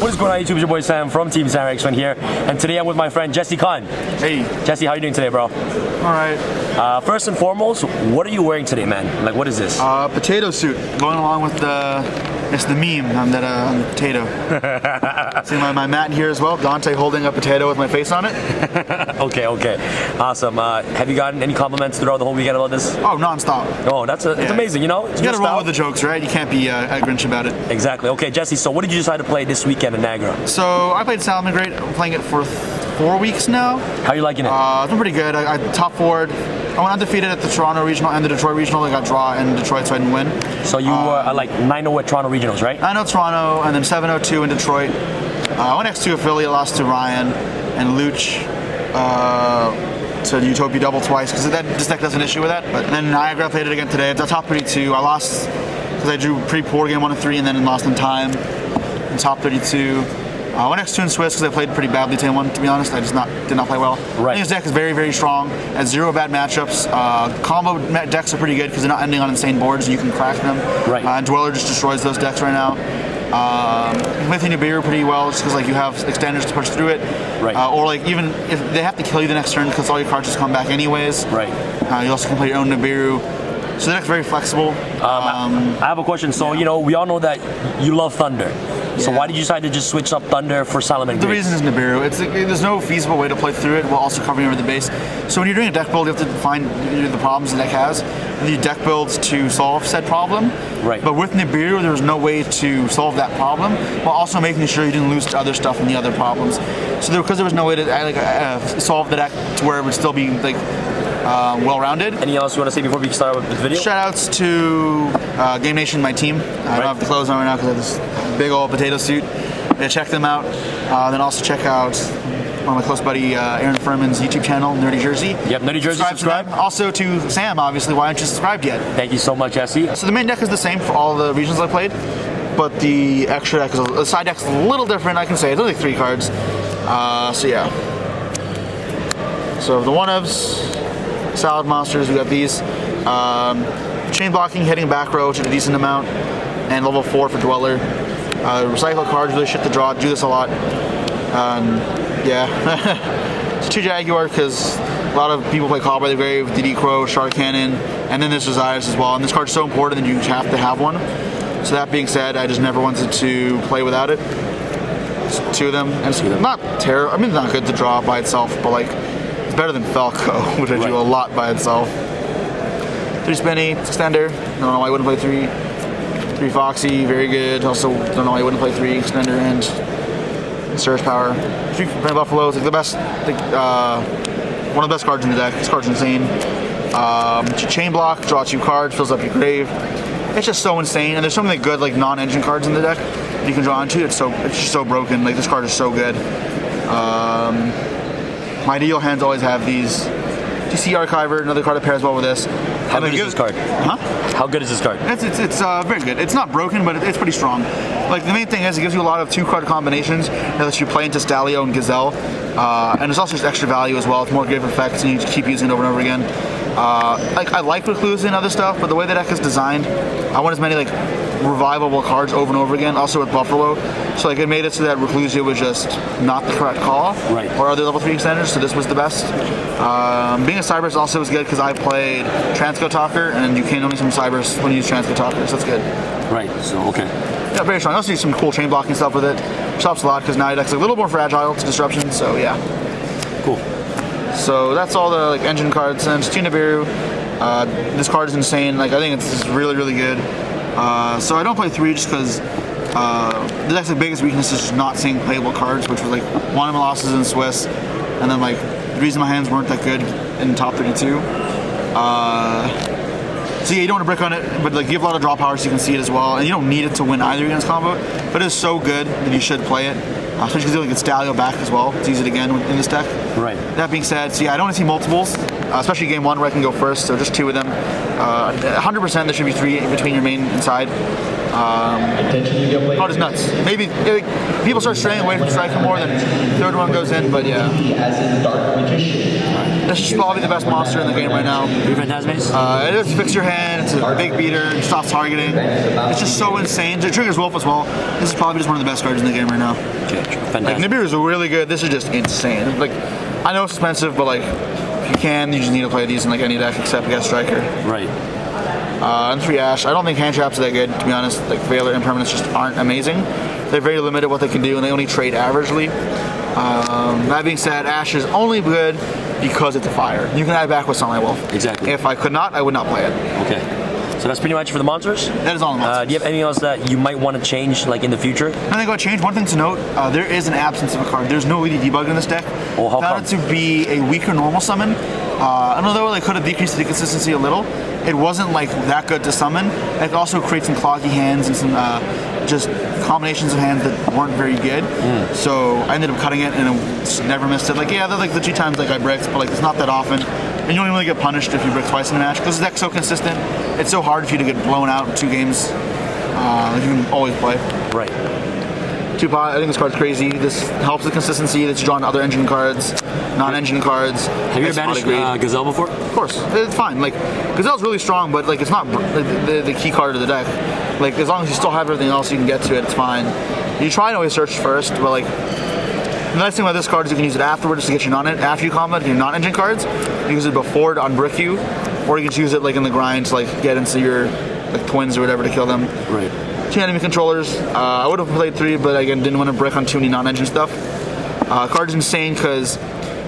What is going on YouTube? It's your boy Sam from Team Sam X1 here, and today I'm with my friend Jesse Khan. Hey. Jesse, how are you doing today, bro? Alright. First and foremost, what are you wearing today, man? Like, what is this? Potato suit. Going along with it's the meme on the potato. See my mat here as well. Dante holding a potato with my face on it. Okay. Awesome. Have you gotten any compliments throughout the whole weekend about this? Oh, non-stop. Oh, that's amazing, you know? You gotta roll with the jokes, right? You can't be a Grinch about it. Exactly. Okay, Jesse, so what did you decide to play this weekend in Niagara? So, I played SALAMANGREAT. I'm playing it for 4 weeks now. How are you liking it? It's been pretty good. I top forward. I went undefeated at the Toronto Regional and the Detroit Regional. I got draw in Detroit, so I didn't win. So you were like 9-0 at Toronto Regionals, right? 9-0 Toronto, and then 7-0-2 in Detroit. I went X2 affiliate, lost to Ryan and Luch to Utopia double twice, because this deck does an issue with that. But then Niagara played it again today. It's a top 32. I lost because I drew pre-poor game 1 and 3, and then lost in time in top 32. I went X2 in Swiss because I played pretty badly Team 1, to be honest. I just did not play well. Right. I think this deck is very, very strong. Has 0 bad matchups. Combo decks are pretty good because they're not ending on insane boards and you can crack them. Right. Dweller just destroys those decks right now. With Nibiru pretty well just because like you have extenders to push through it. Right. Or like even if they have to kill you the next turn because all your cards just come back anyways. Right. You also can play your own Nibiru. So the deck's very flexible. I have a question. So, you know, we all know that you love Thunder. So why did you decide to just switch up Thunder for SALAMANGREAT? The reason is Nibiru. There's no feasible way to play through it while also covering over the base. So when you're doing a deck build, you have to find the problems the deck has, and you deck builds to solve said problem. Right. But with Nibiru, there was no way to solve that problem while also making sure you didn't lose to other stuff and the other problems. So because there was no way to solve the deck to where it would still be like well-rounded. Anything else you want to say before we start with the video? Shoutouts to Game Nation, my team. I don't have the clothes on right now because I have this big old potato suit. Yeah, check them out. Then also check out one of my close buddy Aaron Furman's YouTube channel, Nerdy Jersey. Yep, Nerdy Jersey, subscribe. Also to Sam, obviously. Why aren't you subscribed yet? Thank you so much, Jesse. So the main deck is the same for all the regions I played, but the extra deck the side deck's a little different. I can say it's only 3 cards. So yeah. So the one-ofs. Salad monsters, we got these. Chain blocking, hitting back row, which is a decent amount, and level 4 for Dweller. Recycle cards, really shit to draw, do this a lot. Yeah. It's 2 Jaguar because a lot of people play Call by the Grave, DD Crow, Shark Cannon, and then there's Desires as well. And this card's so important that you have to have one. So that being said, I just never wanted to play without it. So 2 of them, and it's not terrible. I mean, it's not good to draw by itself, but like, it's better than Falco, which I do a lot by itself. 3 Spinny, extender. Don't know why I wouldn't play 3. 3 Foxy, very good. Also, don't know why I wouldn't play 3 extender and Surge Power. 3 Buffalo is like the best, one of the best cards in the deck. This card's insane. Chain block, draw 2 cards, fills up your grave. It's just so insane, and there's so many good like non-engine cards in the deck you can draw onto. It's just so broken. Like this card is so good. My ideal hands always have these. DC Archiver, another card that pairs well with this. How good is this card? Huh? How good is this card? It's very good. It's not broken, but it's pretty strong. Like the main thing is it gives you a lot of 2-card combinations that lets you play into Stalio and Gazelle, and there's also just extra value as well. It's more grave effects, and you just keep using it over and over again. Like I like Recluse and other stuff, but the way the deck is designed, I want as many like revivable cards over and over again. Also with Buffalo, so like it made it so that Reclusia was just not the correct call, right? Or other level 3 extenders, so this was the best. Being a Cybers also was good because I played Transco Talker, and you can only summon Cybers when you use Transco Talker, so that's good. Right. So okay. Yeah, very strong. I also use some cool chain blocking stuff with it, which helps a lot because now your deck's a little more fragile to disruption. So yeah. Cool. So that's all the like engine cards, and just Nibiru. This card is insane. Like I think it's really, really good. So I don't play 3 just because the deck's the biggest weakness is just not seeing playable cards, which was like one of my losses in Swiss, and then like the reason my hands weren't that good in top 32. So yeah, you don't want to brick on it, but like you have a lot of draw power so you can see it as well, and you don't need it to win either against combo, but it is so good that you should play it. Especially because you can get Stalio back as well to use it again in this deck. Right. That being said, so yeah, I don't want to see multiples, especially game 1 where I can go first, so just 2 of them. 100% there should be 3 in between your main and side. Card is nuts. Maybe people start straying away from Striker more than the 3rd one goes in, but yeah. This is probably the best monster in the game right now. Three Phantasmes? It just fixes your hand, it's a big beater, it stops targeting. It's just so insane. It triggers Wolf as well. This is probably just one of the best cards in the game right now. Okay, fantastic. Like, Nibiru is really good. This is just insane. Like, I know it's expensive, but like, if you can, you just need to play these in like any deck except against Striker. Right. And 3 Ash. I don't think hand traps are that good, to be honest. Like, Veiler and Permanents just aren't amazing. They're very limited what they can do, and they only trade averagely. That being said, Ash is only good because it's a fire. You can add back with Sunlight Wolf. Exactly. If I could not, I would not play it. Okay. So that's pretty much for the monsters? That is all the monsters. Do you have anything else that you might want to change, like in the future? I think I would change. One thing to note, there is an absence of a card. There's no Lady Debug in this deck. Oh, how Found come? it to be a weaker normal summon. And although they could have decreased the consistency a little, it wasn't like that good to summon. It also creates some cloggy hands and some just combinations of hands that weren't very good. So I ended up cutting it and it never missed it. Like, yeah, they're like the 2 times like I bricked, but like it's not that often. And you don't even really get punished if you brick twice in a match because the deck's so consistent. It's so hard for you to get blown out in 2 games. You can always play. Right. 2 pot, I think this card's crazy. This helps the consistency that's drawn other engine cards, non-engine cards. Have you ever banished Gazelle before? Of course, it's fine. Like, Gazelle's really strong, but like it's not the key card of the deck. Like, as long as you still have everything else, you can get to it, it's fine. You try and always search first, but like, the nice thing about this card is you can use it afterwards to get your after you combat your non-engine cards. You can use it before to unbrick you, or you can use it like in the grind to like get into your like twins or whatever to kill them. Right. 2 enemy controllers. I would have played 3, but again, didn't want to brick on too many non-engine stuff. Card's insane because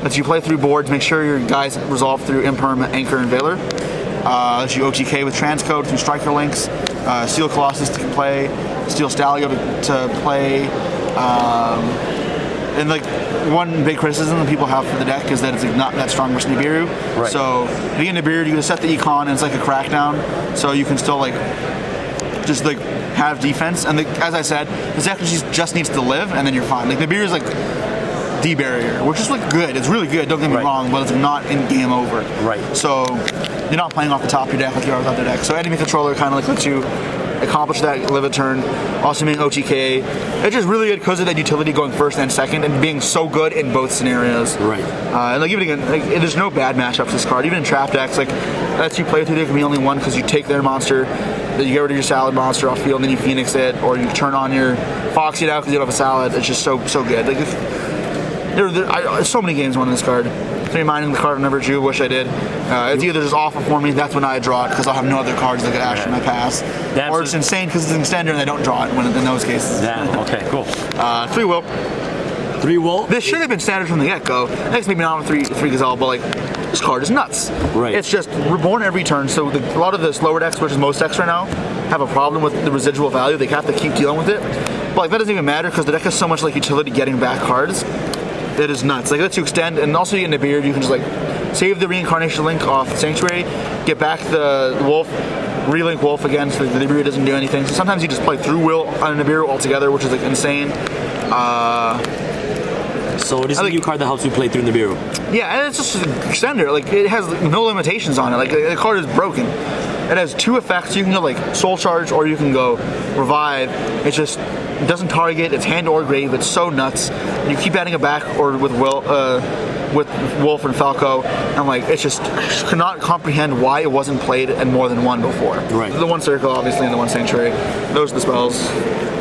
if you play 3 boards, make sure your guys resolve through Imperm, Anchor, and Veiler. Lets you OTK with Transcode through Striker links. Steel Colossus to play. Steel Stallion to play. And like, one big criticism that people have for the deck is that it's like not that strong versus Nibiru. Right. So if you get Nibiru, you can set the econ and it's like a crackdown. So you can still like just like have defense. And as I said, this deck just needs to live, and then you're fine. Like Nibiru is like D-barrier, which is like good. It's really good. Don't get me wrong, but it's not in game over. Right. So you're not playing off the top of your deck like you are with other decks. So enemy controller kind of like lets you accomplish that, live a turn. Also being OTK. It's just really good because of that utility going first and second, and being so good in both scenarios. Right. And like even again, like, there's no bad matchups for this card. Even in trap decks, like lets you play through, there can be only one because you take their monster, then you get rid of your salad monster off field, and then you Phoenix it, or you turn on your Foxy it out because you don't have a salad. It's just so good. Like there's so many games won in this card. 3 mining the card I never drew, wish I did. It's either just awful for me, that's when I draw it because I'll have no other cards that could ash in my pass. Or it's insane because it's an extender and I don't draw it when in those cases. Damn, okay, cool. 3 will. 3 will? This should have been standard from the get-go. Next maybe not with 3 Gazelle, but like, this card is nuts. Right. It's just reborn every turn, so a lot of the slower decks, which is most decks right now, have a problem with the residual value. They have to keep dealing with it. But like, that doesn't even matter because the deck has so much like utility getting back cards. It is nuts. Like, it lets you extend, and also you get Nibiru, you can just like save the reincarnation link off Sanctuary, get back the Wolf, relink Wolf again so the Nibiru doesn't do anything. So sometimes you just play through Will on a Nibiru altogether, which is like insane. So this is a new card that helps you play through Nibiru. Yeah, and it's just an extender. Like, it has no limitations on it. Like, the card is broken. It has 2 effects. You can go like Soul Charge or you can go Revive. It just doesn't target. It's hand or grave. It's so nuts. You keep adding it back or with Wolf and Falco, and like I just cannot comprehend why it wasn't played in more than 1 before. Right. The 1 Circle, obviously, and the 1 Sanctuary. Those are the spells.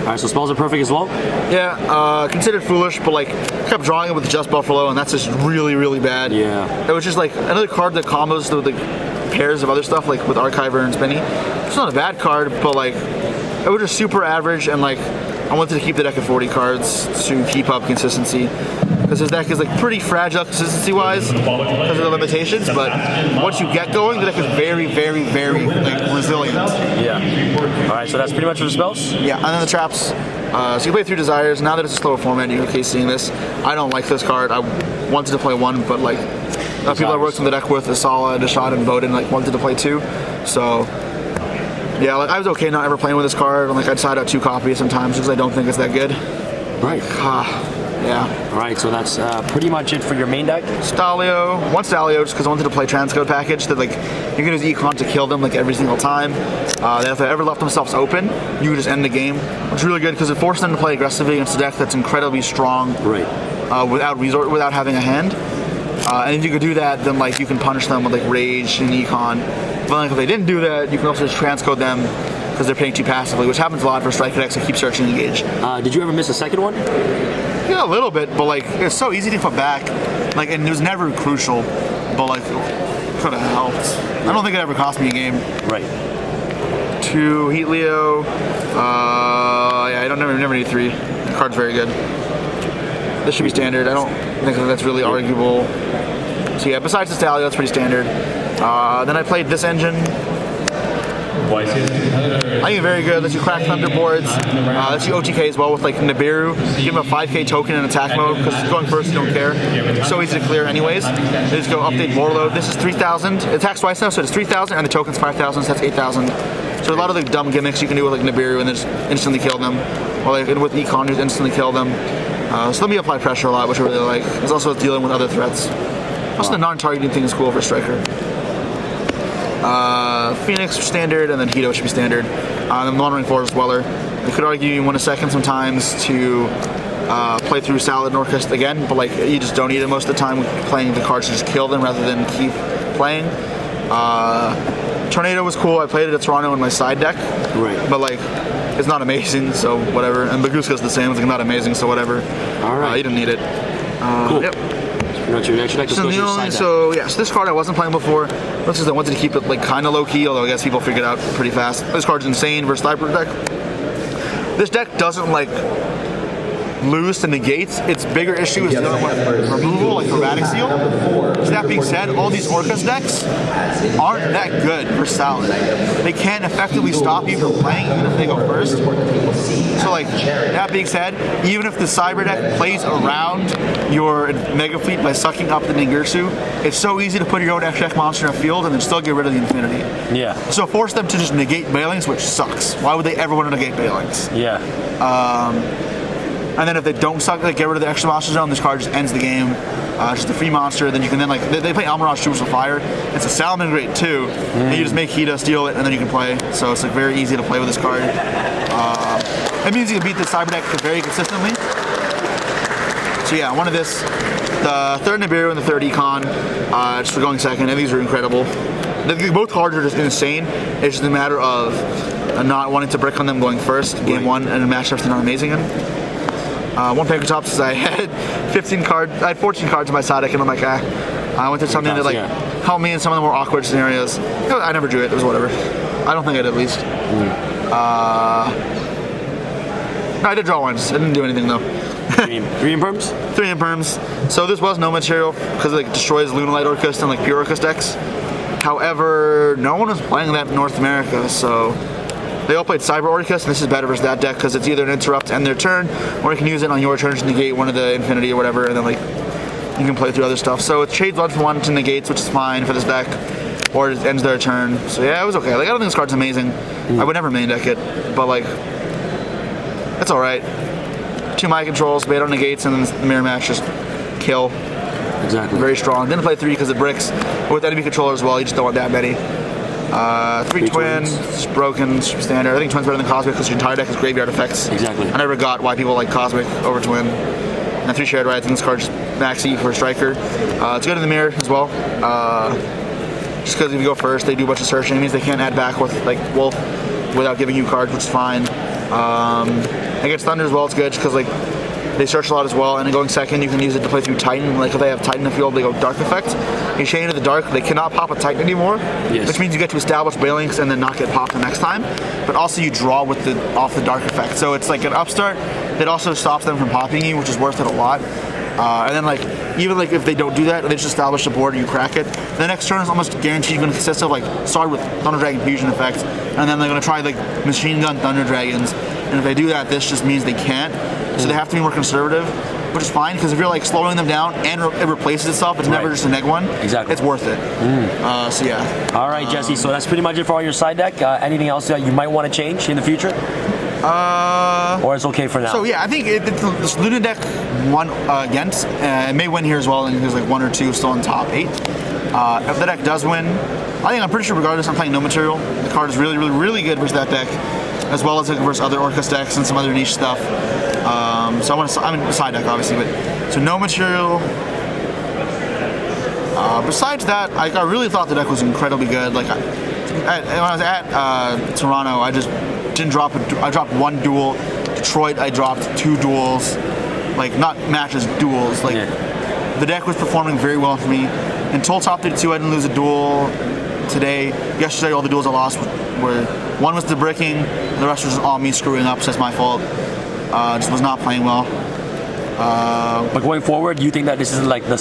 Alright, so spells are perfect as well? Yeah, considered foolish, but like kept drawing it with Just Buffalo, and that's just really, really bad. Yeah. It was just like another card that combos the pairs of other stuff, like with Archiver and Spinny. It's not a bad card, but like it was just super average, and like I wanted to keep the deck at 40 cards to keep up consistency. Because this deck is like pretty fragile consistency-wise because of the limitations, but once you get going, the deck is very, very, very like resilient. Yeah. All right, so that's pretty much for the spells. Yeah, and then the traps. So you play 3 Desires. Now that it's a slower format, you're okay seeing this. I don't like this card. I wanted to play 1, but like people I worked in the deck with, Asala, Deshad, and Bowden, like wanted to play 2. So yeah, like I was okay not ever playing with this card. And like I'd side out 2 copies sometimes because I don't think it's that good. Right. Yeah. Alright, so that's pretty much it for your main deck. Stalio, 1 Stalio just because I wanted to play Transcode package that like you can use Econ to kill them like every single time. If they ever left themselves open, you can just end the game. It's really good because it forces them to play aggressively against a deck that's incredibly strong. Right. Without having a hand. And if you could do that, then like you can punish them with like Rage and Econ. But like, if they didn't do that, you can also just transcode them because they're playing too passively, which happens a lot for Striker decks that keep searching and engage. Did you ever miss a second one? Yeah, a little bit, but like it's so easy to put back. Like, and it was never crucial, but like could have helped. I don't think it ever cost me a game. Right. 2 Heat Leo. Yeah, I don't never need 3. The card's very good. This should be standard. I don't think that's really arguable. So yeah, besides the Stallion, that's pretty standard. Then I played this engine. I think it's very good. Lets you crack Thunderboards. Lets you OTK as well with like Nibiru. Give him a 5k token in attack mode because going first, you don't care. It's so easy to clear anyways. They just go update board load. This is 3,000. It attacks twice now, so it's 3,000 and the token's 5,000, so that's 8,000. So a lot of the dumb gimmicks you can do with like Nibiru and then just instantly kill them. Or like with Econ, just instantly kill them. So let me apply pressure a lot, which I really like. It's also dealing with other threats. Also the non-targeting thing is cool for Striker. Phoenix standard, and then Hito should be standard. Then Monitoring Forest Dweller. You could argue you want a second sometimes to play through Salad and Orchest again, but like you just don't need it most of the time. Playing the cards to just kill them rather than keep playing. Tornado was cool. I played it at Toronto in my side deck. Right. But like, it's not amazing, so whatever. And Baguska's the same. It's like not amazing, so whatever. All right. You didn't need it. Cool. Yep. Your next deck, So this card I wasn't playing before. That's because I wanted to keep it like kind of low key, although I guess people figured it out pretty fast. This card's insane versus Sniper deck. This deck doesn't like lose to negates. Its bigger issue is dealing with removal, like Chromatic Seal. So that being said, all these Orcus decks aren't that good for Salad. They can't effectively stop you from playing even if they go first. So like, that being said, even if the Cyber deck plays around your Mega Fleet by sucking up the Ningirsu, it's so easy to put your own X-Deck monster in a field and then still get rid of the Infinity. Yeah. So force them to just negate Bailings, which sucks. Why would they ever want to negate Bailings? Yeah. And then if they don't suck, like, get rid of the extra monster zone, this card just ends the game. Just a free monster, then you can then like, they play Almirage Troops with Fire. It's a Salamanger too, and you just make Hita steal it, and then you can play. So it's like very easy to play with this card. It means you can beat the Cyber deck very consistently. So yeah, one of this, the third Nibiru and the third Econ, just for going second, and these are incredible. Both cards are just insane. It's just a matter of not wanting to brick on them going first, game one, and matchups they're not amazing in. One Pankratops is I had 15 cards, I had 14 cards in my side deck, and I'm like, I went to something that like helped me in some of the more awkward scenarios. I never drew it. It was whatever. I don't think I did at least. No, I did draw once. I didn't do anything though. 3 imperms? 3 imperms. So this was no material because it like destroys Lunalite Orcust and like pure Orcust decks. However, no one was playing that in North America, so they all played Cyber Orcust, and this is better versus that deck because it's either an interrupt end their turn, or you can use it on your turn to negate one of the Infinity or whatever, and then like you can play through other stuff. So it shades 1 to negates, which is fine for this deck, or it ends their turn. So yeah, it was okay. Like I don't think this card's amazing. I would never main deck it, but like it's all right. 2 Mind Controls, bait on negates, and then the mirror match just kill. Exactly. Very strong. Didn't play 3 because it bricks. But with enemy controller as well, you just don't want that many. 3 twins, it's broken, standard. I think twins better than Cosmic because your entire deck is graveyard effects. Exactly. I never got why people like Cosmic over twin. And 3 shared rides, and this card's maxi for Striker. It's good in the mirror as well. Just because if you go first, they do a bunch of searching. It means they can't add back with like Wolf without giving you cards, which is fine. Against Thunder as well, it's good because like they search a lot as well, and then going second, you can use it to play through Titan. Like if they have Titan in the field, they go Dark Effect. You chain into the Dark, they cannot pop a Titan anymore, which means you get to establish Bailings and then not get popped the next time. But also you draw with off the Dark Effect, so it's like an upstart that also stops them from popping you, which is worth it a lot. And then like even like if they don't do that, they just establish the board and you crack it. The next turn is almost guaranteed going to consist of like start with Thunder Dragon Fusion effects, and then they're going to try like Machine Gun Thunder Dragons. And if they do that, this just means they can't. So they have to be more conservative, which is fine because if you're like slowing them down and it replaces itself, it's never just a neg one. Exactly. It's worth it. So yeah. All right, Jesse. So that's pretty much it for all your side deck. Anything else that you might want to change in the future? Or it's okay for now? So yeah, I think this Luna deck won against. It may win here as well, and there's like 1 or 2 still in top 8. If the deck does win, I'm pretty sure regardless I'm playing no material. The card is really, really, really good versus that deck, as well as like versus other Orcus decks and some other niche stuff. So I'm in side deck obviously, but so no material. Besides that, I really thought the deck was incredibly good. Like when I was at Toronto, I just didn't drop. I dropped one duel. Detroit, I dropped 2 duels. Like not matches, duels. Like the deck was performing very well for me. Until top 32, I didn't lose a duel. Today, yesterday, all the duels I lost were one was the bricking, and the rest was all me screwing up. So that's my fault. Just was not playing well. But going forward, you think that this is like the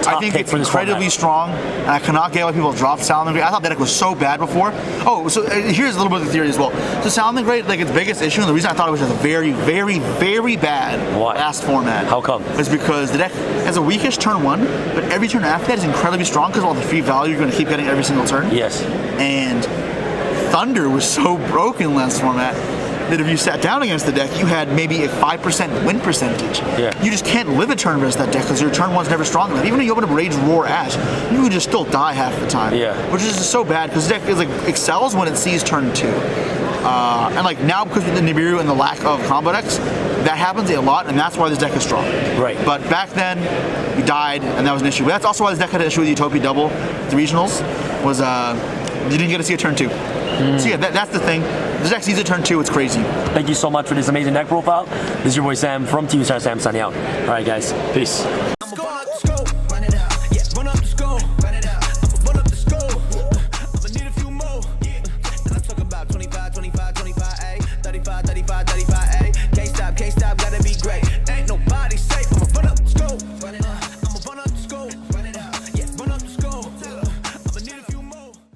top I think pick it's for this incredibly format? strong, and I cannot get why people dropped Salamanger. I thought that deck was so bad before. Oh, so here's a little bit of the theory as well. So Salamanger, like its biggest issue, and the reason I thought it was just very, very, very bad last format. How come? Is because the deck has a weakish turn 1, but every turn after that is incredibly strong because of all the free value you're going to keep getting every single turn. Yes. And Thunder was so broken last format that if you sat down against the deck, you had maybe a 5% win percentage. Yeah. You just can't live a turn versus that deck because your turn 1's never strong enough. Even if you open up Rage, Roar, Ash, you would just still die half the time. Yeah. Which is just so bad because the deck is like excels when it sees turn 2. And like now because with the Nibiru and the lack of combo decks, that happens a lot, and that's why this deck is strong. Right. But back then, you died, and that was an issue. But that's also why this deck had an issue with Utopia Double, the regionals, was you didn't get to see a turn 2. So yeah, that's the thing. This deck sees a turn 2, it's crazy. Thank you so much for this amazing deck profile. This is your boy Sam from TV Star Sam signing out. All right, guys. Peace.